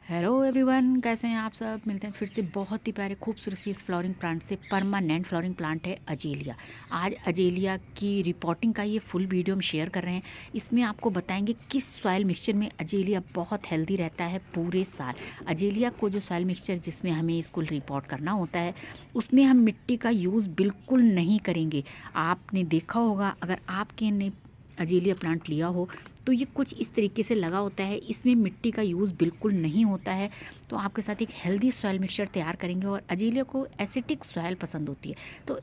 Hello everyone, कैसे हैं आप सब। मिलते हैं फिर से बहुत ही प्यारे खूबसूरत सी इस फ्लोरिंग प्लांट से। परमानेंट फ्लोरिंग प्लांट है अजेलिया। आज अजेलिया की रिपोर्टिंग का ये फुल वीडियो हम शेयर कर रहे हैं। इसमें आपको बताएंगे किस सॉइल मिक्सचर में अजेलिया बहुत हेल्दी रहता है पूरे साल। अजेलिया को जो सॉइल मिक्सचर जिसमें हमें इसको रिपोर्ट करना होता है, उसमें हम मिट्टी का यूज़ बिल्कुल नहीं करेंगे। आपने देखा होगा, अगर आपके ने अजेलिया प्लांट लिया हो तो ये कुछ इस तरीके से लगा होता है। इसमें मिट्टी का यूज़ बिल्कुल नहीं होता है। तो आपके साथ एक हेल्दी सॉइल मिक्सचर तैयार करेंगे। और अजेलिया को एसिटिक सॉइल पसंद होती है, तो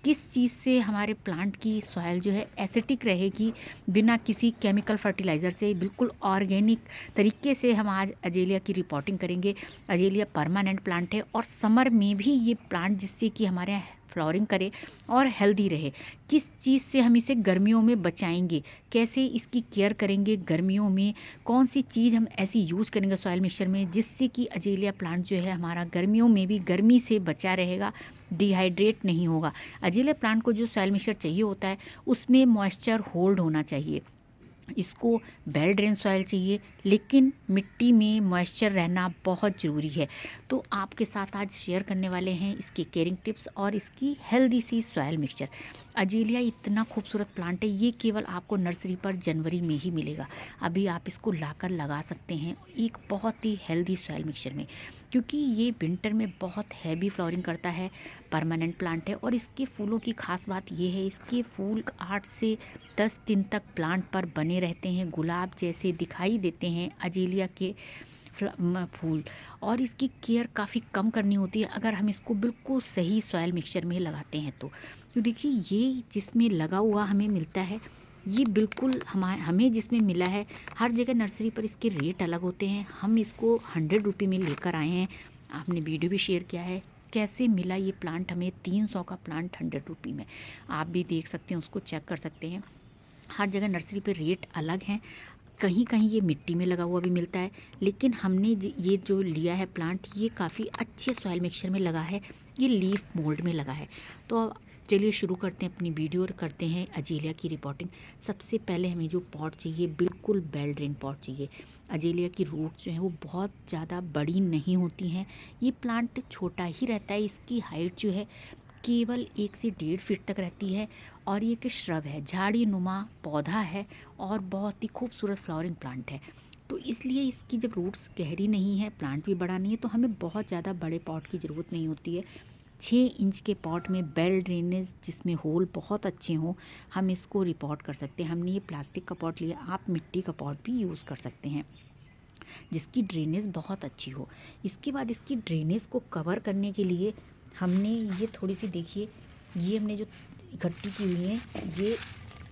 किस चीज़ से हमारे प्लांट की सॉइल जो है एसिटिक रहेगी, बिना किसी केमिकल फर्टिलाइज़र से, बिल्कुल ऑर्गेनिक तरीके से हम आज अजेलिया की रिपोर्टिंग करेंगे। अजेलिया परमानेंट प्लांट है और समर में भी ये प्लांट जिससे कि हमारे यहाँ फ्लावरिंग करे और हेल्दी रहे। किस चीज़ से हम इसे गर्मियों में बचाएंगे, कैसे इसकी केयर करेंगे गर्मियों में, कौन सी चीज़ हम ऐसी यूज़ करेंगे सॉइल मिक्सचर में जिससे कि अजेलिया प्लांट जो है हमारा गर्मियों में भी गर्मी से बचा रहेगा, डिहाइड्रेट नहीं होगा। अजेलिया प्लांट को जो सॉइल मिक्सचर चाहिए होता है उसमें मॉइस्चर होल्ड होना चाहिए। इसको वेल ड्रेन सॉइल चाहिए, लेकिन मिट्टी में मॉइस्चर रहना बहुत ज़रूरी है। तो आपके साथ आज शेयर करने वाले हैं इसकी केयरिंग टिप्स और इसकी हेल्दी सी सॉइल मिक्सचर। अजेलिया इतना खूबसूरत प्लांट है, ये केवल आपको नर्सरी पर जनवरी में ही मिलेगा। अभी आप इसको लाकर लगा सकते हैं एक बहुत ही हेल्दी सॉइल मिक्सचर में, क्योंकि ये विंटर में बहुत हैवी फ्लावरिंग करता है। परमानेंट प्लांट है और इसके फूलों की खास बात ये है, इसके फूल 8 से 10 दिन तक प्लांट पर बने रहते हैं, गुलाब जैसे दिखाई देते हैं अजेलिया के फूल। और इसकी केयर काफ़ी कम करनी होती है अगर हम इसको बिल्कुल सही सॉइल मिक्सचर में लगाते हैं तो देखिए, ये जिसमें लगा हुआ हमें मिलता है, ये बिल्कुल हमें जिसमें मिला है, हर जगह नर्सरी पर इसके रेट अलग होते हैं। हम इसको 100 रुपये में लेकर आए हैं। आपने वीडियो भी शेयर किया है कैसे मिला ये प्लांट हमें। 300 का प्लांट 100 रुपये में, आप भी देख सकते हैं, उसको चेक कर सकते हैं। हर जगह नर्सरी पे रेट अलग हैं। कहीं कहीं ये मिट्टी में लगा हुआ भी मिलता है, लेकिन हमने ये जो लिया है प्लांट, ये काफ़ी अच्छे सॉइल मिक्सचर में लगा है, ये लीफ मोल्ड में लगा है। तो चलिए शुरू करते हैं अपनी वीडियो और करते हैं अजेलिया की रिपोर्टिंग। सबसे पहले हमें जो पॉट चाहिए, बिल्कुल वेल ड्रेन पॉट चाहिए। अजेलिया की रूट्स जो हैं वो बहुत ज़्यादा बड़ी नहीं होती हैं, ये प्लांट छोटा ही रहता है। इसकी हाइट जो है केवल 1 से 1.5 फीट तक रहती है। और ये एक श्रब है, झाड़ी नुमा पौधा है और बहुत ही खूबसूरत फ्लावरिंग प्लांट है। तो इसलिए इसकी जब रूट्स गहरी नहीं है, प्लांट भी बड़ा नहीं है, तो हमें बहुत ज़्यादा बड़े पॉट की ज़रूरत नहीं होती है। 6 इंच के पॉट में वेल ड्रेनेज जिसमें होल बहुत अच्छे हों, हम इसको रिपोर्ट कर सकते हैं। हमने ये प्लास्टिक का पॉट लिया, आप मिट्टी का पॉट भी यूज़ कर सकते हैं जिसकी ड्रेनेज बहुत अच्छी हो। इसके बाद इसकी ड्रेनेज को कवर करने के लिए हमने ये थोड़ी सी, देखिए, ये हमने जो इकट्ठी की हुई हैं, ये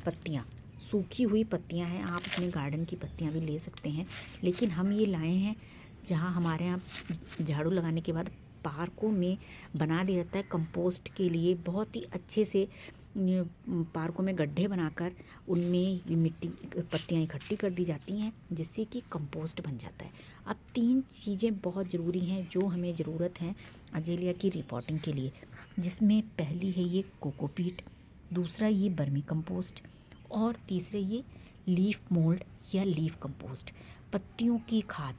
पत्तियाँ, सूखी हुई पत्तियाँ हैं। आप अपने गार्डन की पत्तियाँ भी ले सकते हैं, लेकिन हम ये लाए हैं जहाँ हमारे यहाँ झाड़ू लगाने के बाद पार्कों में बना दिया जाता है कंपोस्ट के लिए। बहुत ही अच्छे से पार्कों में गड्ढे बनाकर उनमें मिट्टी पत्तियाँ इकट्ठी कर दी जाती हैं, जिससे कि कंपोस्ट बन जाता है। अब 3 चीज़ें बहुत ज़रूरी हैं जो हमें ज़रूरत है अजेलिया की रिपोर्टिंग के लिए, जिसमें पहली है ये कोकोपीट, दूसरा ये बर्मी कंपोस्ट, और तीसरे ये लीफ मोल्ड या लीफ कंपोस्ट। पत्तियों की खाद,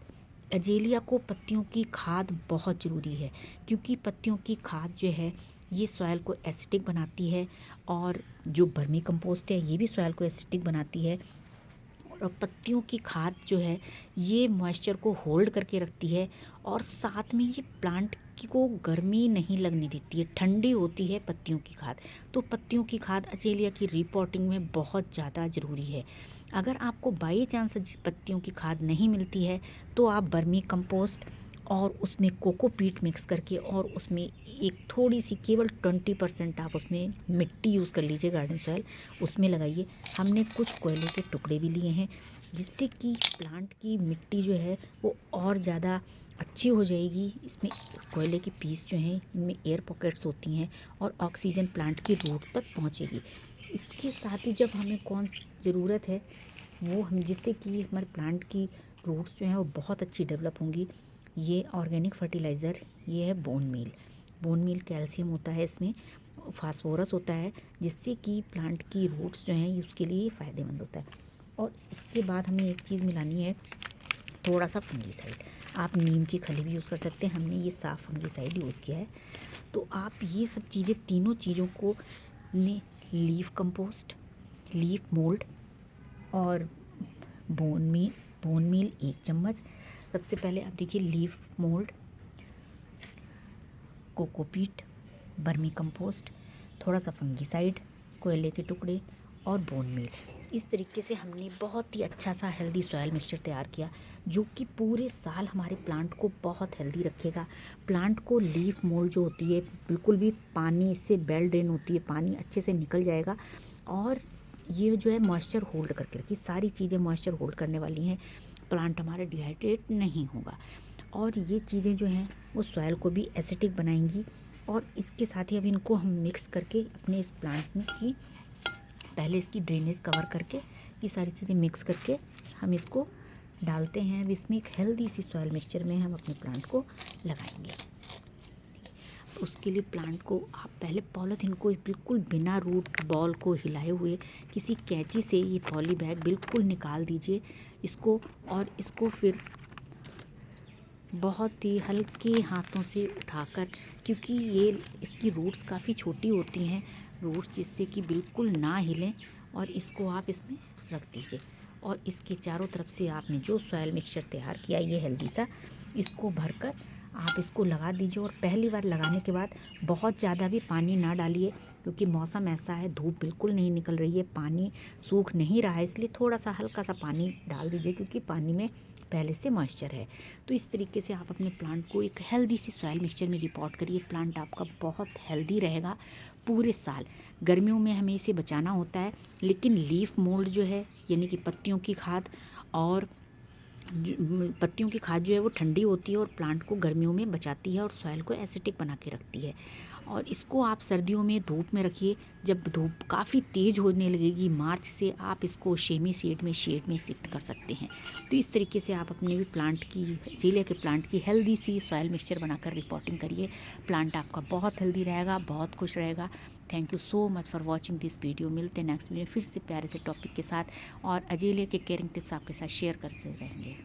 अजेलिया को पत्तियों की खाद बहुत ज़रूरी है, क्योंकि पत्तियों की खाद जो है ये सॉइल को एसिडिक बनाती है। और जो बर्मी कंपोस्ट है ये भी सॉइल को एसिडिक बनाती है। और पत्तियों की खाद जो है ये मॉइस्चर को होल्ड करके रखती है, और साथ में ये प्लांट को गर्मी नहीं लगने देती है, ठंडी होती है पत्तियों की खाद। तो पत्तियों की खाद अजेलिया की रिपोर्टिंग में बहुत ज़्यादा ज़रूरी है। अगर आपको बाई चांस पत्तियों की खाद नहीं मिलती है तो आप बर्मी कंपोस्ट और उसमें कोकोपीट मिक्स करके, और उसमें एक थोड़ी सी केवल 20% आप उसमें मिट्टी यूज़ कर लीजिए, गार्डन सॉइल, उसमें लगाइए। हमने कुछ कोयले के टुकड़े भी लिए हैं, जिससे कि प्लांट की मिट्टी जो है वो और ज़्यादा अच्छी हो जाएगी। इसमें कोयले के पीस जो हैं, इनमें एयर पॉकेट्स होती हैं और ऑक्सीजन प्लांट की रूट तक पहुंचेगी। इसके साथ ही जब हमें कौन ज़रूरत है वो हम, जिससे कि हमारे प्लांट की रूट्स जो हैं वो बहुत अच्छी डेवलप होंगी, ये ऑर्गेनिक फर्टिलाइज़र, ये है bone meal. Bone meal calcium होता है इसमें, फास्फोरस होता है, जिससे कि प्लांट की रूट्स जो हैं उसके लिए फ़ायदेमंद होता है। और इसके बाद हमें एक चीज़ मिलानी है, थोड़ा सा फंगीसाइड। आप नीम की खली भी यूज़ कर सकते हैं। हमने ये साफ फंगिसाइड यूज़ किया है। तो आप ये सब चीज़ें, तीनों चीज़ों को लीफ कंपोस्ट, लीफ मोल्ड और बोन मील 1 चम्मच। सबसे पहले आप देखिए, लीफ मोल्ड, कोकोपीट, बर्मी कंपोस्ट, थोड़ा सा फंगिसाइड, कोयले के टुकड़े और बोन मील। इस तरीके से हमने बहुत ही अच्छा सा हेल्दी सॉयल मिक्सचर तैयार किया, जो कि पूरे साल हमारे प्लांट को बहुत हेल्दी रखेगा। प्लांट को लीफ मोल्ड जो होती है, बिल्कुल भी पानी इससे वेल ड्रेन होती है, पानी अच्छे से निकल जाएगा। और ये जो है मॉइस्चर होल्ड करके रखी, सारी चीज़ें मॉइस्चर होल्ड करने वाली हैं। प्लांट हमारा डिहाइड्रेट नहीं होगा। और ये चीज़ें जो हैं वो सॉयल को भी एसिडिक बनाएंगी। और इसके साथ ही अब इनको हम मिक्स करके अपने इस प्लांट में की, पहले इसकी ड्रेनेज कवर करके, ये सारी चीज़ें मिक्स करके हम इसको डालते हैं। अब इसमें एक हेल्दी सी सॉयल मिक्सचर में हम अपने प्लांट को लगाएंगे। उसके लिए प्लांट को आप पहले पॉलीथीन को बिल्कुल बिना रूट बॉल को हिलाए हुए किसी कैंची से ये पॉली बैग बिल्कुल निकाल दीजिए इसको। और इसको फिर बहुत ही हल्के हाथों से उठाकर, क्योंकि ये इसकी रूट्स काफ़ी छोटी होती हैं, रूट्स जिससे कि बिल्कुल ना हिलें, और इसको आप इसमें रख दीजिए। और इसके चारों तरफ से आपने जो सॉयल मिक्सचर तैयार किया ये हेल्दी सा, इसको भरकर आप इसको लगा दीजिए। और पहली बार लगाने के बाद बहुत ज़्यादा भी पानी ना डालिए, क्योंकि मौसम ऐसा है, धूप बिल्कुल नहीं निकल रही है, पानी सूख नहीं रहा है, इसलिए थोड़ा सा हल्का सा पानी डाल दीजिए, क्योंकि पानी में पहले से मॉइस्चर है। तो इस तरीके से आप अपने प्लांट को एक हेल्दी सी सॉयल मिक्सचर में रिपोर्ट करिए। प्लांट आपका बहुत हेल्दी रहेगा पूरे साल। गर्मियों में हमें इसे बचाना होता है, लेकिन लीफ मोल्ड जो है, यानी कि पत्तियों की खाद, और पत्तियों की खाद जो है वो ठंडी होती है और प्लांट को गर्मियों में बचाती है और सॉइल को एसिडिक बना के रखती है। और इसको आप सर्दियों में धूप में रखिए। जब धूप काफ़ी तेज़ होने लगेगी मार्च से, आप इसको शेड में शिफ्ट कर सकते हैं। तो इस तरीके से आप अपने भी प्लांट की, एजीलिया के प्लांट की हेल्दी सी सॉइल मिक्सचर बनाकर रिपोर्टिंग करिए। प्लांट आपका बहुत हेल्दी रहेगा, बहुत खुश रहेगा। Thank you so much for watching this video. मिलते हैं नेक्स्ट वीडियो फिर से प्यारे से टॉपिक के साथ, और एजीलिया के केयरिंग टिप्स आपके साथ शेयर करते रहेंगे।